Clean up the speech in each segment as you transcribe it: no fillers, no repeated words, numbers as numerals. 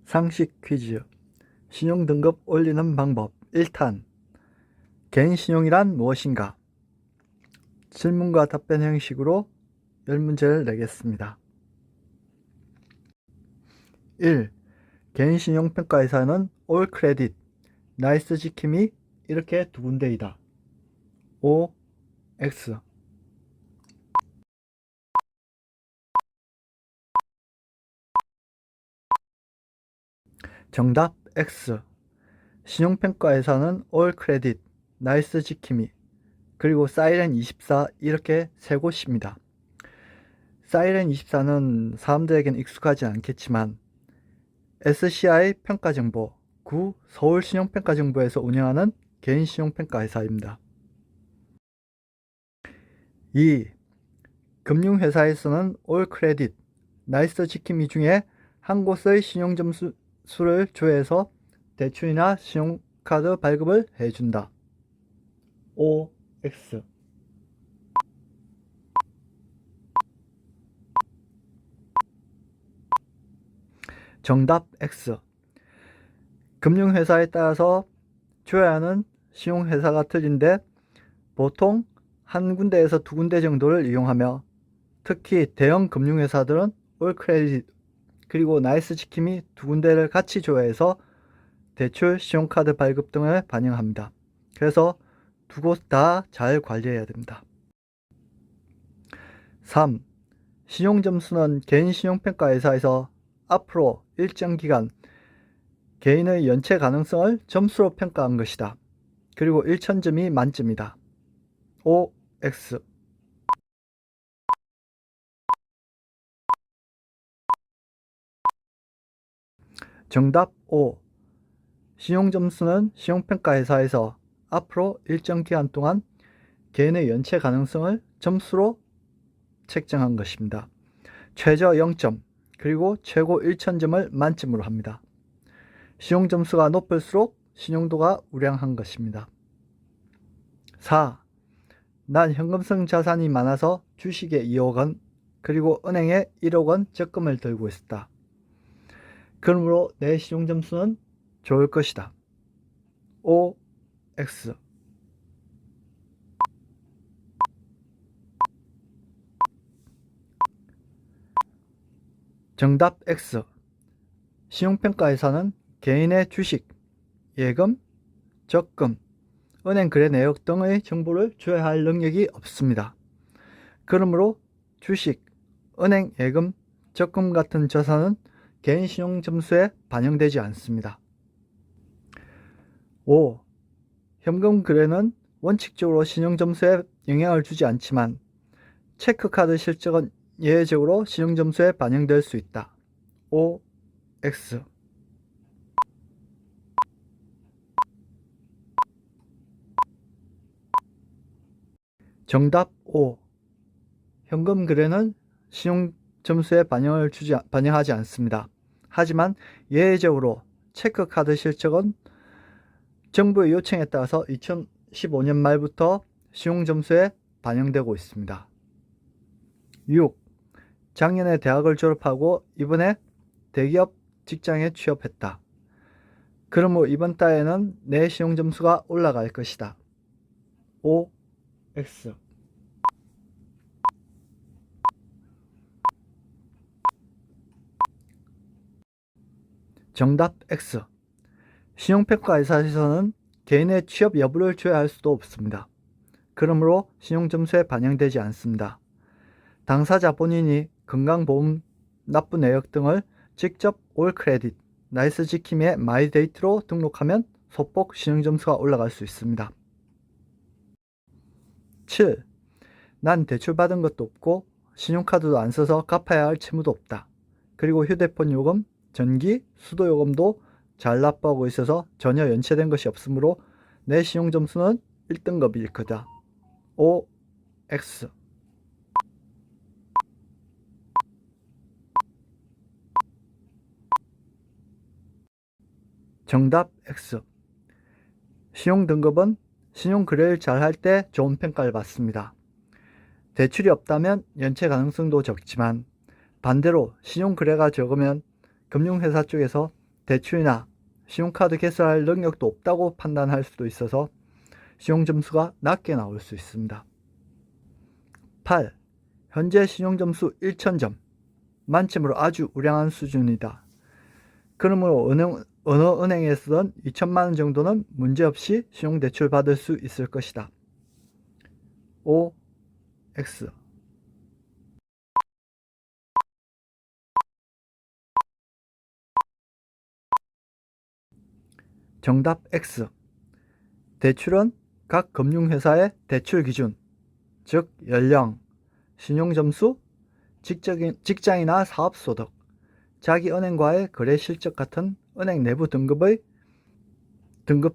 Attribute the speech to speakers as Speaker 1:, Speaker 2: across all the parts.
Speaker 1: 상식 퀴즈. 신용등급 올리는 방법 1탄. 개인신용이란 무엇인가? 질문과 답변 형식으로 10문제를 내겠습니다. 1. 개인신용평가회사는 올 크레딧, 나이스 지킴이 이렇게 두 군데이다. O, X. 정답 X. 신용평가회사는 올 크레딧, 나이스 지킴이, 그리고 사이렌24 이렇게 세 곳입니다. 사이렌24는 사람들에겐 익숙하지 않겠지만 SCI 평가정보, 구 서울신용평가정보에서 운영하는 개인신용평가회사입니다. 2. 금융회사에서는 올 크레딧, 나이스 지킴이 중에 한 곳의 신용점수를 조회해서 대출이나 신용카드 발급을 해준다. O, X. 정답 X. 금융회사에 따라서 줘야 하는 신용회사가 틀린데 보통 한 군데에서 두 군데 정도를 이용하며 특히 대형 금융회사들은 올 크레딧 그리고 나이스 지킴이 두 군데를 같이 줘야 해서 대출, 신용카드 발급 등을 반영합니다. 그래서 두 곳 다 잘 관리해야 됩니다. 3. 신용점수는 개인신용평가회사에서 앞으로 일정 기간 개인의 연체 가능성을 점수로 평가한 것이다. 그리고 1000점이 만점이다. O, X. 정답 O. 신용점수는 신용평가회사에서 앞으로 일정 기간 동안 개인의 연체 가능성을 점수로 책정한 것입니다. 최저 0점, 그리고 최고 1000점을 만점으로 합니다. 신용점수가 높을수록 신용도가 우량한 것입니다. 4. 난 현금성 자산이 많아서 주식에 2억 원, 그리고 은행에 1억 원 적금을 들고 있었다. 그러므로 내 신용점수는 좋을 것이다. O, X. 정답 X. 신용평가회사는 개인의 주식, 예금, 적금, 은행 거래 내역 등의 정보를 줘야 할 능력이 없습니다. 그러므로 주식, 은행 예금, 적금 같은 자산은 개인 신용 점수에 반영되지 않습니다. 5. 현금 거래는 원칙적으로 신용 점수에 영향을 주지 않지만 체크카드 실적은 예외적으로 신용 점수에 반영될 수 있다. O, X. 정답 O. 현금 거래는 신용 점수에 반영하지 않습니다. 하지만 예외적으로 체크카드 실적은 정부의 요청에 따라서 2015년 말부터 신용점수에 반영되고 있습니다. 6. 작년에 대학을 졸업하고 이번에 대기업 직장에 취업했다. 그러므로 이번 달에는 내 신용점수가 올라갈 것이다. O, X. 정답 X. 신용평가회사에서는 개인의 취업 여부를 조회할 수도 없습니다. 그러므로 신용점수에 반영되지 않습니다. 당사자 본인이 건강보험 납부 내역 등을 직접 올 크레딧, 나이스 지킴이의 마이데이트로 등록하면 소폭 신용점수가 올라갈 수 있습니다. 7. 난 대출받은 것도 없고 신용카드도 안 써서 갚아야 할 채무도 없다. 그리고 휴대폰 요금, 전기, 수도 요금도 잘 납부하고 있어서 전혀 연체된 것이 없으므로 내 신용점수는 1등급일 거다. O, X. 정답 X. 신용등급은 신용거래를 잘 할 때 좋은 평가를 받습니다. 대출이 없다면 연체 가능성도 적지만 반대로 신용거래가 적으면 금융회사 쪽에서 대출이나 신용카드 개설할 능력도 없다고 판단할 수도 있어서 신용점수가 낮게 나올 수 있습니다. 8. 현재 신용점수 1000점, 만점으로 아주 우량한 수준이다. 그러므로 어느 은행에서든 2천만원 정도는 문제없이 신용대출 받을 수 있을 것이다. O, X. 정답 X. 대출은 각 금융회사의 대출 기준, 즉 연령, 신용점수, 직장이나 사업소득, 자기 은행과의 거래 실적 같은 은행 내부 등급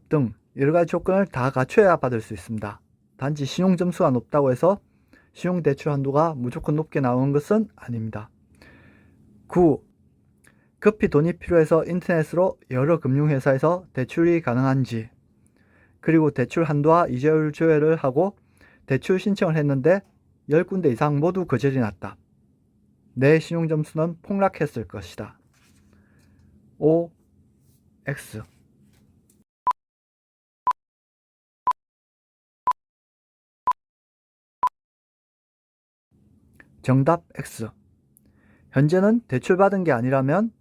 Speaker 1: 등 여러가지 조건을 다 갖춰야 받을 수 있습니다. 단지 신용점수가 높다고 해서 신용대출 한도가 무조건 높게 나오는 것은 아닙니다. 9. 급히 돈이 필요해서 인터넷으로 여러 금융회사에서 대출이 가능한지, 그리고 대출 한도와 이자율 조회를 하고 대출 신청을 했는데 10군데 이상 모두 거절이 났다. 내 신용점수는 폭락했을 것이다. O, X. 정답 X. 현재는 대출받은 게 아니라면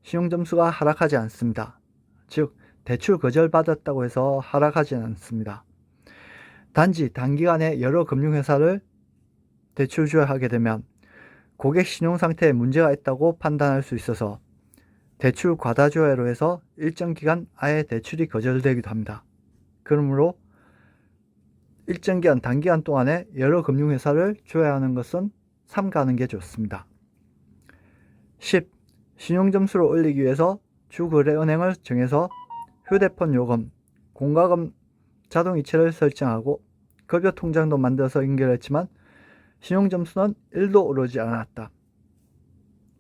Speaker 1: 신용점수가 하락하지 않습니다. 즉, 대출 거절받았다고 해서 하락하지 않습니다. 단지 단기간에 여러 금융회사를 대출 조회하게 되면 고객 신용상태에 문제가 있다고 판단할 수 있어서 대출 과다 조회로 해서 일정 기간 아예 대출이 거절되기도 합니다. 그러므로 일정 기간, 단기간 동안에 여러 금융회사를 조회하는 것은 삼가하는 게 좋습니다. 10. 신용점수를 올리기 위해서 주거래은행을 정해서 휴대폰 요금, 공과금 자동이체를 설정하고 급여 통장도 만들어서 연결했지만 신용점수는 1도 오르지 않았다.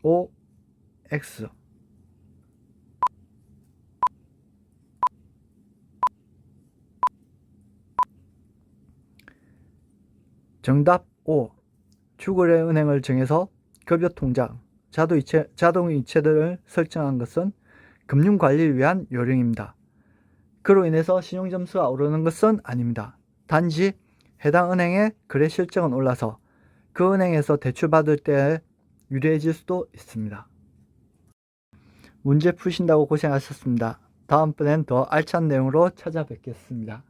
Speaker 1: O, X. 정답 O. 주거래은행을 정해서 급여 통장, 자동이체들을 설정한 것은 금융관리를 위한 요령입니다. 그로 인해서 신용점수가 오르는 것은 아닙니다. 단지 해당 은행의 거래 실적은 올라서 그 은행에서 대출받을 때 유리해질 수도 있습니다. 문제 푸신다고 고생하셨습니다. 다음번엔 더 알찬 내용으로 찾아뵙겠습니다.